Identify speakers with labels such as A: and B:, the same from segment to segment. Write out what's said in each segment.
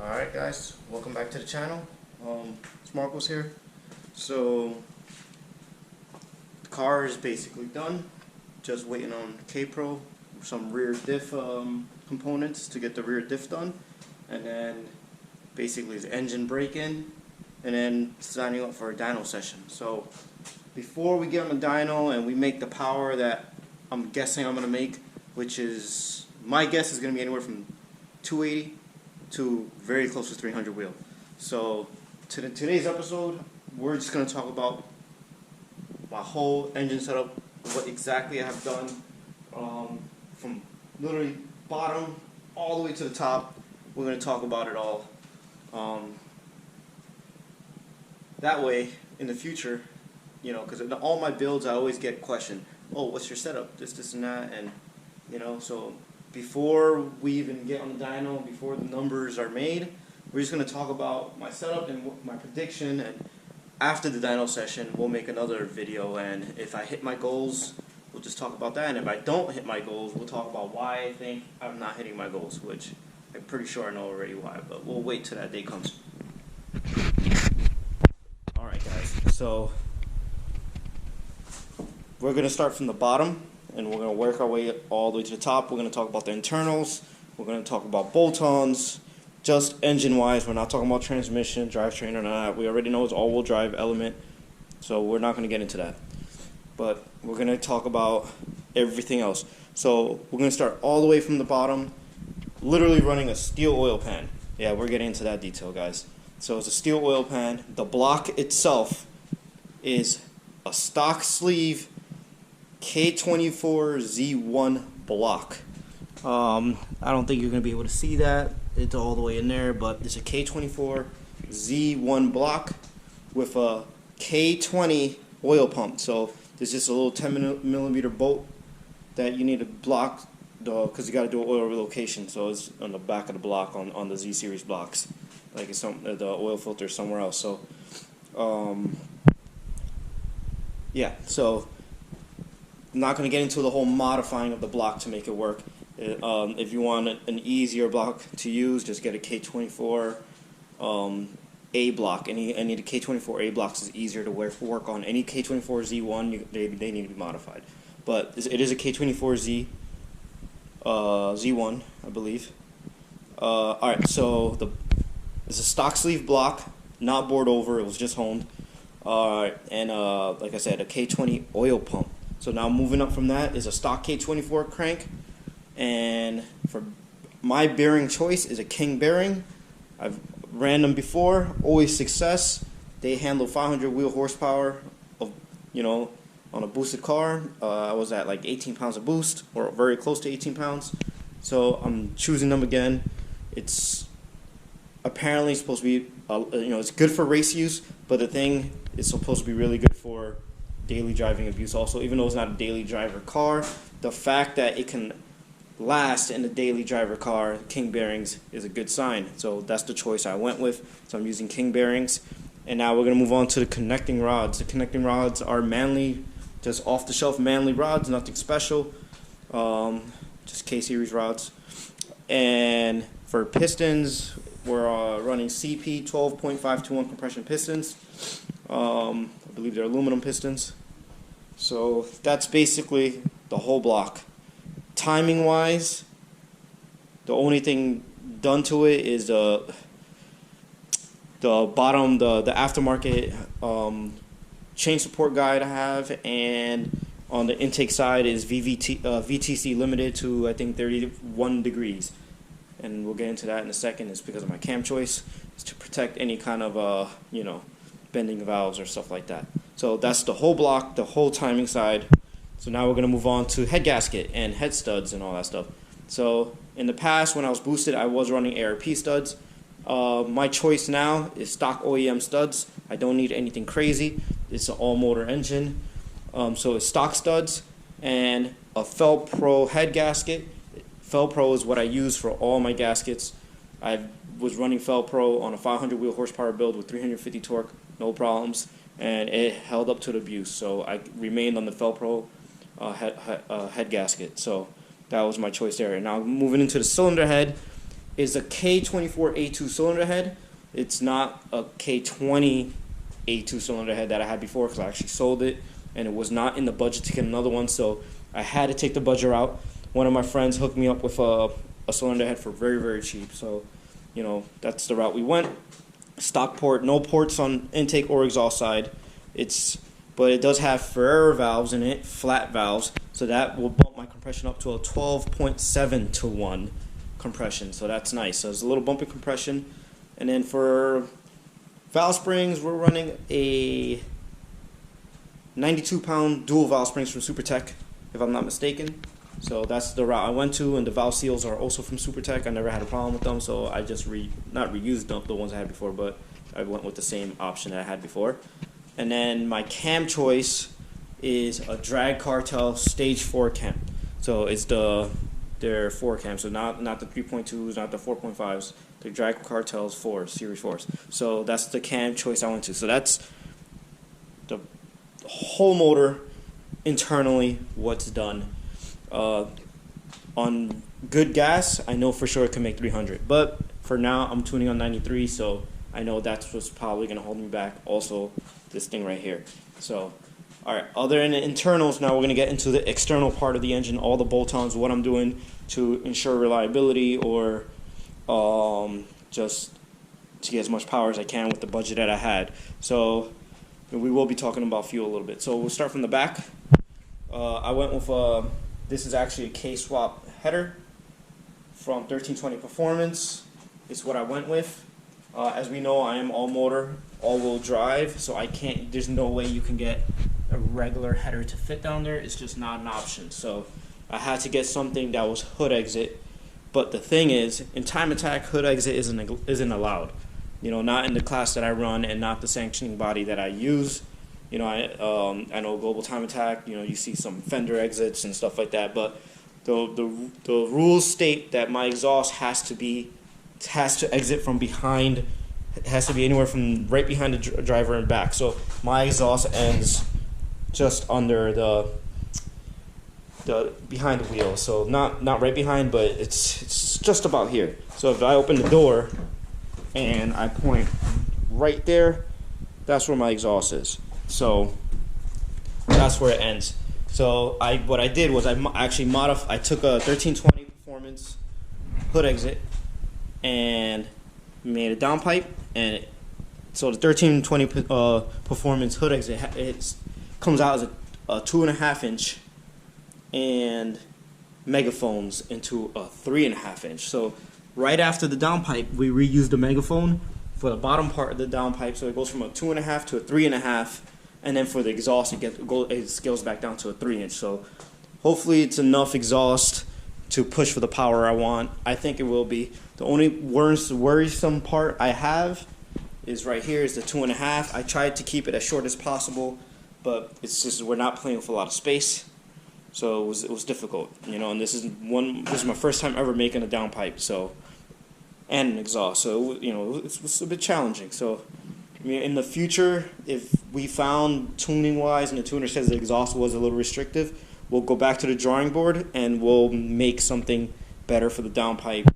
A: Alright guys, welcome back to the channel. It's Marcos here. So the car is basically done. Just waiting on K-Pro, some rear diff components to get the rear diff done, and then basically the engine break-in, and then signing up for a dyno session. So before we get on the dyno and we make the power that I'm guessing I'm going to make, which is, my guess is going to be anywhere from 280 to very close to 300 wheel. So today's episode, we're just going to talk about my whole engine setup, what exactly I have done, from literally bottom all the way to the top. We're going to talk about it all. That way, in the future, you know, because in all my builds I always get questioned, oh, what's your setup, this and that, and you know, so before we even get on the dyno, before the numbers are made, we're just going to talk about my setup and my prediction, and after the dyno session we'll make another video, and if I hit my goals we'll just talk about that, and if I don't hit my goals we'll talk about why I think I'm not hitting my goals, which I'm pretty sure I know already why, but we'll wait till that day comes. Alright guys, so we're going to start from the bottom and we're going to work our way all the way to the top. We're going to talk about the internals, we're going to talk about bolt-ons, just engine-wise. We're not talking about transmission, drivetrain, or not. We already know it's all-wheel drive element, so we're not going to get into that. But we're going to talk about everything else. So we're going to start all the way from the bottom, literally running a steel oil pan. Yeah, we're getting into that detail, guys. So it's a steel oil pan. The block itself is a stock sleeve k24 Z1 block. I don't think you're going to be able to see that. It's all the way in there, but it's a k24 Z1 block with a K20 oil pump. So there's just a little 10 millimeter bolt that you need to block, because you got to do oil relocation. So it's on the back of the block on the Z series blocks, like it's the oil filter somewhere else. So yeah, so I'm not going to get into the whole modifying of the block to make it work. If you want an easier block to use, just get a K24 A block. Any of the K24 A blocks is easier to work on. Any K24 Z1, they need to be modified. But it is a K24 Z1, I believe. Alright, so it's a stock sleeve block, not bored over, it was just honed. And like I said, a K20 oil pump. So now moving up from that is a stock K24 crank, and for my bearing choice is a King bearing. I've ran them before, always success. They handle 500 wheel horsepower of, you know, on a boosted car. I was at like 18 pounds of boost, or very close to 18 pounds. So I'm choosing them again. It's apparently supposed to be, you know, it's good for race use, but the thing is supposed to be really good for daily driving abuse also. Even though it's not a daily driver car, the fact that it can last in a daily driver car, King bearings, is a good sign. So that's the choice I went with. So I'm using King bearings. And now we're going to move on to the connecting rods. The connecting rods are manly, just off-the-shelf manly rods, nothing special, just K-series rods. And for pistons, we're running CP 12.521 compression pistons. I believe they're aluminum pistons. So that's basically the whole block. Timing wise, the only thing done to it is the bottom, the aftermarket chain support guide I have, and on the intake side is VTC limited to I think 31 degrees, and we'll get into that in a second. It's because of my cam choice. It's to protect any kind of you know, bending valves or stuff like that. So that's the whole block, the whole timing side. So now we're going to move on to head gasket and head studs and all that stuff. So in the past, when I was boosted, I was running ARP studs. My choice now is stock OEM studs. I don't need anything crazy. It's an all-motor engine. So it's stock studs and a Fel-Pro head gasket. Fel-Pro is what I use for all my gaskets. I was running Fel-Pro on a 500 wheel horsepower build with 350 torque, no problems, and it held up to the abuse. So I remained on the Fel-Pro head gasket. So that was my choice there. And now moving into the cylinder head, is a K24 A2 cylinder head. It's not a K20 A2 cylinder head that I had before, because I actually sold it and it was not in the budget to get another one, so I had to take the budget out. One of my friends hooked me up with a cylinder head for very, very cheap, so you know, that's the route we went. Stock port, no ports on intake or exhaust side. But it does have Ferrara valves in it, flat valves, so that will bump my compression up to a 12.7 to 1 compression, so that's nice. So it's a little bumpy compression. And then for valve springs, we're running a 92-pound dual valve springs from vtec, if I'm not mistaken. So that's the route I went to, and the valve seals are also from vtec. I never had a problem with them, so I just not reused them, the ones I had before, but I went with the same option that I had before. And then my cam choice is a Drag Cartel Stage 4 cam. So it's their 4 cam, so not the 3.2s, not the 4.5s. The Drag Cartel's 4, Series 4s. So that's the cam choice I went to. So that's the whole motor internally, what's done. On good gas, I know for sure it can make 300. But for now, I'm tuning on 93, so I know that's what's probably going to hold me back. Also, this thing right here. So, all right, other than the internals, now we're going to get into the external part of the engine, all the bolt-ons, what I'm doing to ensure reliability, or just to get as much power as I can with the budget that I had. So we will be talking about fuel a little bit. So we'll start from the back. I went with this is actually a K-swap header from 1320 Performance. It's what I went with. As we know, I am all motor, all-wheel drive, so I can't. There's no way you can get a regular header to fit down there. It's just not an option. So I had to get something that was hood exit. But the thing is, in time attack, hood exit isn't allowed. You know, not in the class that I run and not the sanctioning body that I use. You know, I know global time attack. You know, you see some fender exits and stuff like that. But the rules state that my exhaust has to exit from behind. It has to be anywhere from right behind the driver and back. So my exhaust ends just under the behind the wheel. So not right behind, but it's just about here. So if I open the door and I point right there, that's where my exhaust is. So that's where it ends. So what I did was I took a 1320 Performance hood exit and made a downpipe, and so the 1320 Performance hood exit, it comes out as a 2.5 inch and megaphones into a 3.5 inch. So right after the downpipe, we reused the megaphone for the bottom part of the downpipe, so it goes from a 2.5 to a 3.5, and then for the exhaust, it scales back down to a 3 inch. So hopefully it's enough exhaust to push for the power I want. I think it will be. The only worrisome part I have is right here is the 2.5. I tried to keep it as short as possible, but it's just we're not playing with a lot of space, so it was difficult, you know. And this is my first time ever making a downpipe, so, and an exhaust, so you know it's a bit challenging. So I mean, in the future, if we found tuning wise and the tuner says the exhaust was a little restrictive, we'll go back to the drawing board and we'll make something better for the downpipe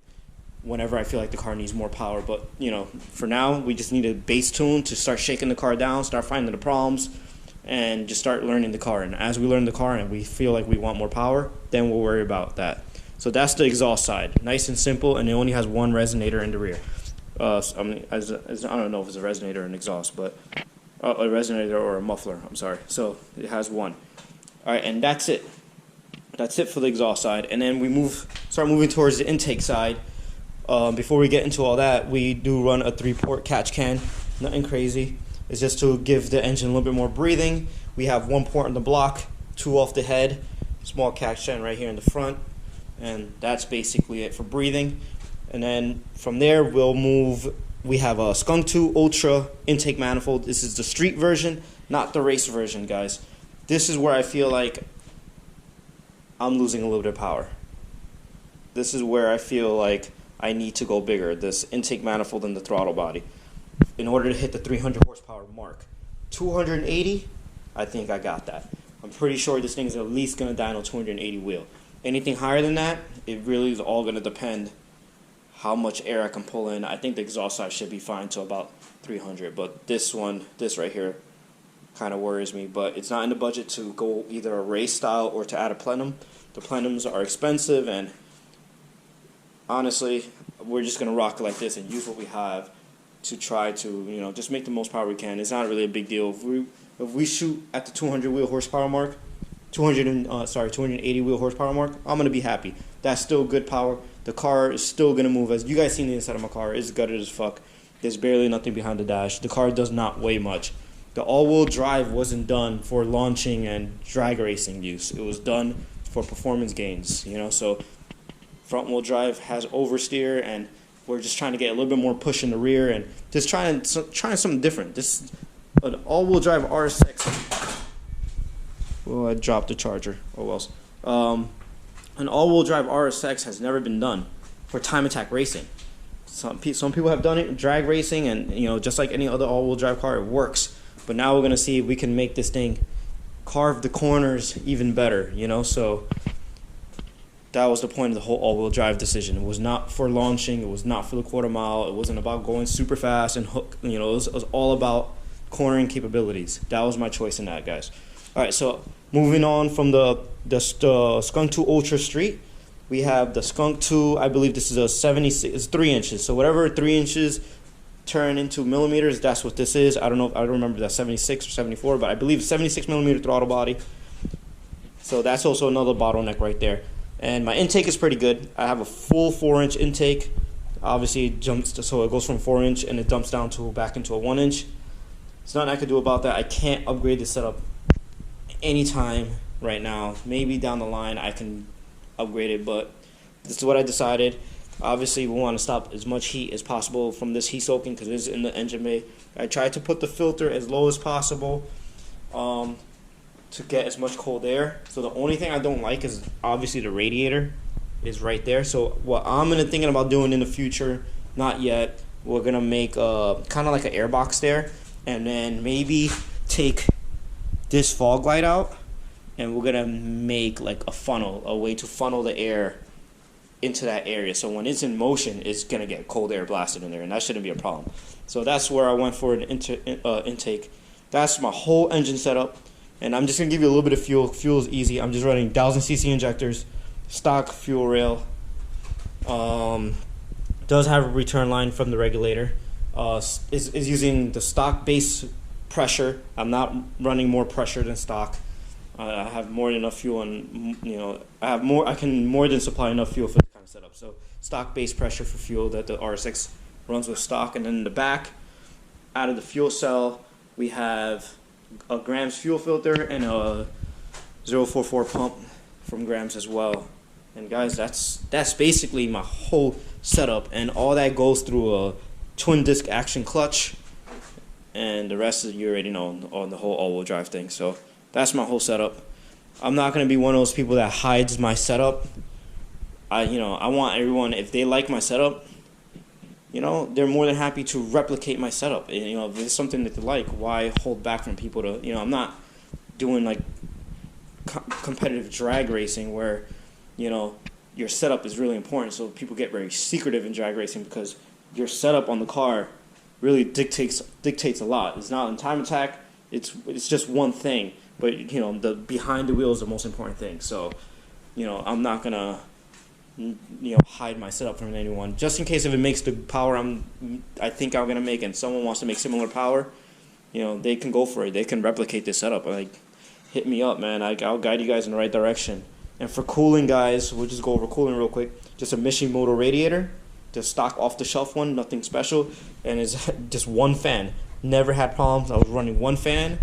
A: whenever I feel like the car needs more power. But you know, for now, we just need a base tune to start shaking the car down, start finding the problems, and just start learning the car. And as we learn the car and we feel like we want more power, then we'll worry about that. So that's the exhaust side, nice and simple, and it only has one resonator in the rear. I don't know if it's a resonator or an exhaust, but a resonator or a muffler. I'm sorry. So it has one. All right, and that's it. That's it for the exhaust side, and then we start moving towards the intake side. Before we get into all that, we do run a 3-port catch can. Nothing crazy. It's just to give the engine a little bit more breathing. We have 1 port in the block, 2 off the head, small catch can right here in the front, and that's basically it for breathing. And then from there, we'll move. We have a Skunk 2 Ultra intake manifold. This is the street version, not the race version, guys. This is where I feel like I'm losing a little bit of power. This is where I feel like I need to go bigger, this intake manifold and the throttle body, in order to hit the 300 horsepower mark. 280, I think I got that. I'm pretty sure this thing is at least going to dyno 280 wheel. Anything higher than that, it really is all going to depend how much air I can pull in. I think the exhaust side should be fine to about 300, but this right here, kind of worries me. But it's not in the budget to go either a race style or to add a plenum. The plenums are expensive, and honestly, we're just gonna rock it like this and use what we have to try to just make the most power we can. It's not really a big deal if we shoot at the 200 wheel horsepower mark, 280 wheel horsepower mark. I'm gonna be happy. That's still good power. The car is still gonna move. As you guys seen the inside of my car, it's gutted as fuck. There's barely nothing behind the dash. The car does not weigh much. The all-wheel drive wasn't done for launching and drag racing use. It was done for performance gains. So front-wheel drive has oversteer, and we're just trying to get a little bit more push in the rear and just trying something different. This an all-wheel drive RSX. Oh, I dropped the charger. Oh well. An all-wheel drive RSX has never been done for time attack racing. Some people have done it in drag racing, and just like any other all-wheel drive car, it works. But now we're gonna see if we can make this thing carve the corners even better. So that was the point of the whole all-wheel drive decision. It was not for launching. It was not for the quarter mile. It wasn't about going super fast and hook. It was all about cornering capabilities. That was my choice in that, guys. All right, so moving on from the Skunk 2 Ultra Street, we have the Skunk 2. I believe this is a 76. It's 3 inches. So whatever 3 inches turn into millimeters, that's what this is. I don't know. I don't remember that 76 or 74, but I believe 76 millimeter throttle body. So that's also another bottleneck right there. And my intake is pretty good. I have a full 4-inch intake. Obviously, it goes from 4-inch and it dumps down back into a 1-inch. There's nothing I could do about that. I can't upgrade the setup anytime right now. Maybe down the line I can upgrade it, but this is what I decided. Obviously, we want to stop as much heat as possible from this heat soaking because it's in the engine bay. I tried to put the filter as low as possible to get as much cold air. So the only thing I don't like is obviously the radiator is right there. So what I'm thinking about doing in the future, not yet, we're gonna make kind of like an air box there, and then maybe take this fog light out, and we're gonna make like a funnel, a way to funnel the air into that area. So when it's in motion, it's gonna get cold air blasted in there, and that shouldn't be a problem. So that's where I went for an intake. That's my whole engine setup, and I'm just gonna give you a little bit of fuel. Fuel is easy. I'm just running 1000cc injectors, stock fuel rail. Does have a return line from the regulator. Is using the stock base pressure. I'm not running more pressure than stock. I have more than enough fuel, and I can more than supply enough fuel for this kind of setup. So stock base pressure for fuel that the RSX runs with stock, and then in the back, out of the fuel cell, we have a Grams fuel filter and a 044 pump from Grams as well. And guys, that's basically my whole setup, and all that goes through a twin disc action clutch, and the rest is, you already know, on the whole all-wheel drive thing. So that's my whole setup. I'm not gonna be one of those people that hides my setup. I want everyone, if they like my setup, they're more than happy to replicate my setup. And, if it's something that they like, why hold back from people to, I'm not doing like competitive drag racing where, your setup is really important. So people get very secretive in drag racing because your setup on the car really dictates a lot. It's not in time attack. It's just one thing, but the behind the wheel is the most important thing. So, I'm not gonna hide my setup from anyone, just in case if it makes the power I think I'm gonna make, and someone wants to make similar power, they can go for it. They can replicate this setup. Like, hit me up, man. I'll guide you guys in the right direction. And for cooling, guys, we'll just go over cooling real quick. Just a Mishimoto radiator, just stock off-the-shelf one, nothing special, and it's just one fan. Never had problems. I was running one fan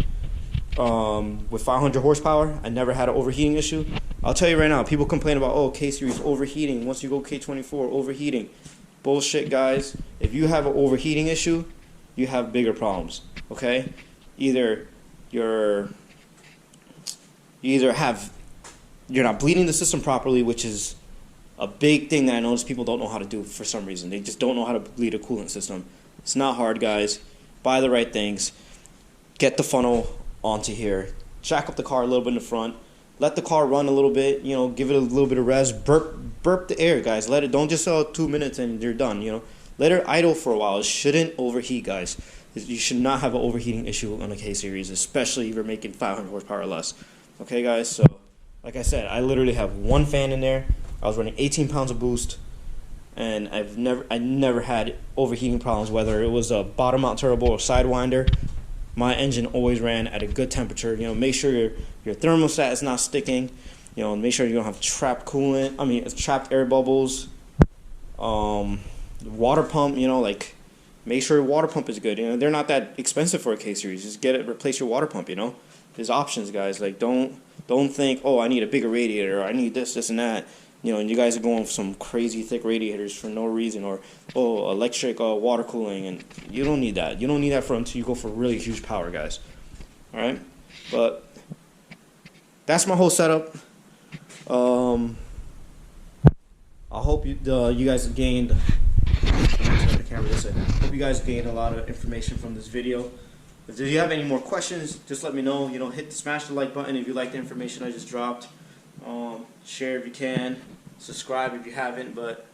A: with 500 horsepower. I never had an overheating issue. I'll tell you right now, people complain about, K-Series overheating. Once you go K24, overheating. Bullshit, guys. If you have an overheating issue, you have bigger problems, okay? Either you're not bleeding the system properly, which is a big thing that I notice people don't know how to do for some reason. They just don't know how to bleed a coolant system. It's not hard, guys. Buy the right things. Get the funnel onto here. Jack up the car a little bit in the front. let the car run a little bit, you know, give it a little bit of rest, burp the air, guys. Let it, don't just 2 minutes and you're done, you know. Let her idle for a while. It shouldn't overheat, guys. You should not have an overheating issue on a K-Series, especially if you're making 500 horsepower or less. Okay, guys, so like I said, I literally have one fan in there. I was running 18 pounds of boost, and I never had overheating problems, whether it was a bottom mount turbo or sidewinder. My engine always ran at a good temperature. You know, make sure your thermostat is not sticking. You know, make sure you don't have trapped coolant. I mean, trapped air bubbles. Water pump. You know, like make sure your water pump is good. You know, they're not that expensive for a K-Series. Just get it, replace your water pump. You know, there's options, guys. Like don't think, oh, I need a bigger radiator, or I need this, and that. You know, and you guys are going for some crazy thick radiators for no reason, or electric water cooling, and you don't need that. You don't need that for until you go for really huge power, guys. All right, but that's my whole setup. I hope you guys gained. Turn the camera this way. Hope you guys gained a lot of information from this video. If you have any more questions, just let me know. You know, smash the like button if you like the information I just dropped. Share if you can, subscribe if you haven't, but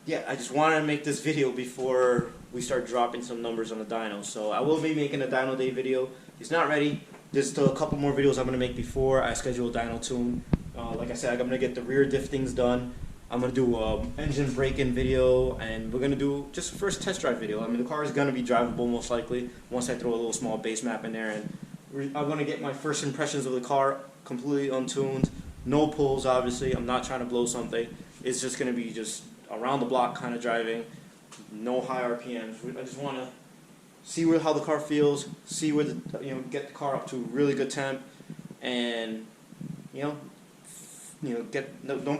A: yeah, I just wanted to make this video before we start dropping some numbers on the dyno. So I will be making a dyno day video. It's not ready. There's still a couple more videos I'm going to make before I schedule a dyno tune. Like I said, I'm going to get the rear diff things done. I'm going to do engine break-in video, and we're going to do just a first test drive video. I mean, the car is going to be drivable most likely once I throw a little small base map in there, and I'm going to get my first impressions of the car completely untuned. No pulls, obviously. I'm not trying to blow something. It's just going to be just around the block kind of driving. No high RPMs. I just want to see how the car feels, see where get the car up to really good temp, and don't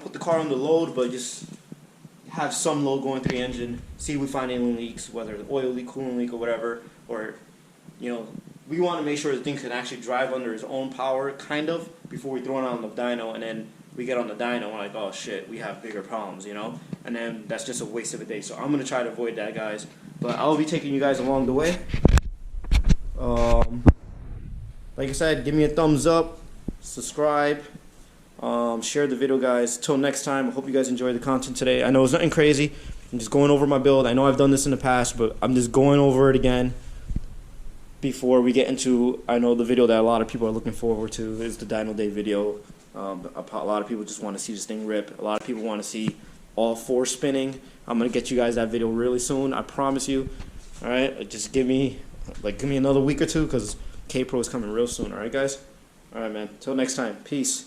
A: put the car on the load, but just have some load going through the engine. See if we find any leaks, whether the oil leak, coolant leak, or whatever, or we want to make sure the thing can actually drive under its own power, kind of, before we throw it on the dyno, and then we get on the dyno and we're like, oh shit, we have bigger problems, you know? And then that's just a waste of a day. So I'm going to try to avoid that, guys. But I'll be taking you guys along the way. Like I said, give me a thumbs up, subscribe, share the video, guys. Till next time, I hope you guys enjoyed the content today. I know it's nothing crazy. I'm just going over my build. I know I've done this in the past, but I'm just going over it again. Before we get into, I know the video that a lot of people are looking forward to is the dyno day video. A lot of people just want to see this thing rip. A lot of people want to see all four spinning. I'm gonna get you guys that video really soon. I promise you. All right, just give me another week or two, because K Pro is coming real soon. All right, guys. All right, man. Till next time. Peace.